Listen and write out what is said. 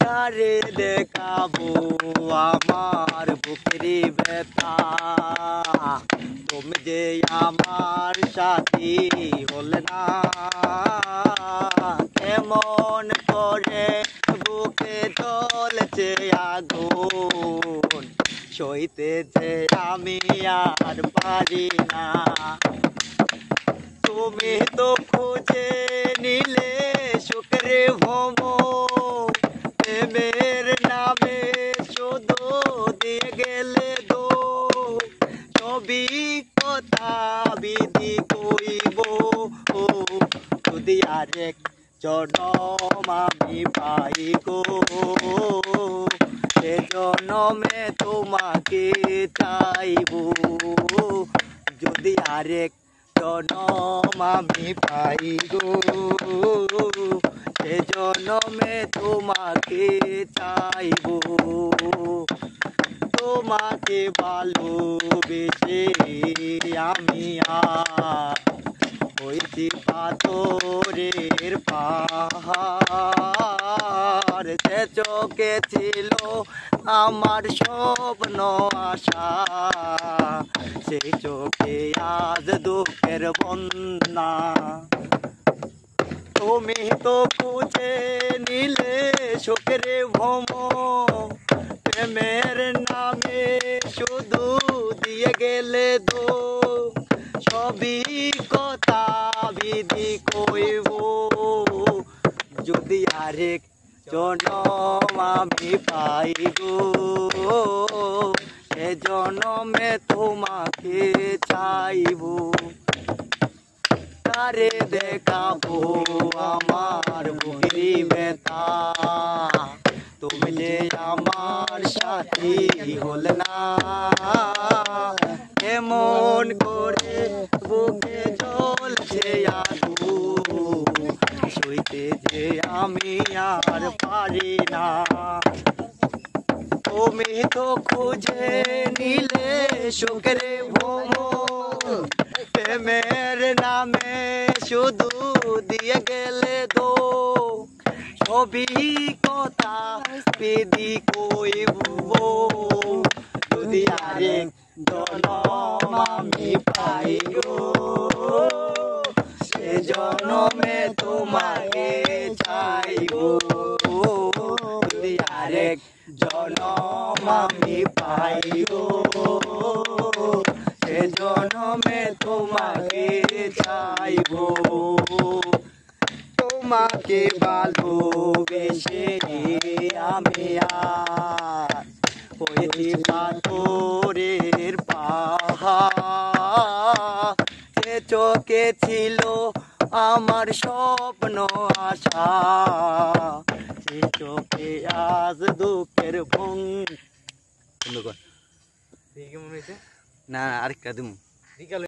তারে দেখাবো আমার বুকেরই ব্যথা, তুমি যে আমার সাথী হলে না। কেমন করে বুকে জ্বলছে আগুন, সইতে যে আমি আর পারি না। তুমি তো খুঁজে নিলে সুখের ভ্রমণ, প্রেমের নামে শুধু দিয়ে গেলে দো। সবই কথা বিধি কইব, যদি আরেক জনম আমি পাই গো, সে জনমে তোমাকে চাইব। যদি আরেক জনম আমি পাই গো, সে জনমে তোমাকে চাইব। তোমাকে ভালোবেসে আমি হইছি পাথরের পাহাড়। সে চোখে ছিল আমার স্বপ্ন আশা, সেই চোখে আজ দুঃখের বন্যা। তুমি তো খুঁজে নিলে সুখের ভ্রমণ, প্রেমের নামে শুধু দিয়ে গেলে দো। সবই কথা বিধি কইব, যদি আরেক জনম আমি পাই গো, সে জনমে তোমাকে চাইব। তারে দেখাবো আমার বুকেরই ব্যথা, তুমি যে আমার সাথী হলে না। কেমন করে বুকে জ্বলছে আগুন, সইতে যে আমি আর পারি না। তুমি তো খুঁজে নিলে সুখের ভ্রমণ, প্রেমের নামে শুধু দিয়ে গেলে দো। সবই কথা বিধি কইব, যদি আরেক জনম আমি পাই গো, সে জনমে তোমাকে চাইব। যদি আরেক জনম আমি পাই গো, সে জনমে তোমাকে চাইব। তোমাকে ভালোবেসে আমি হয়েছি পাথরের পাহাড়। সে চোখে ছিল আমার স্বপ্ন আশা, সে চোখে আজ দুঃখের না আরেকটা দিম।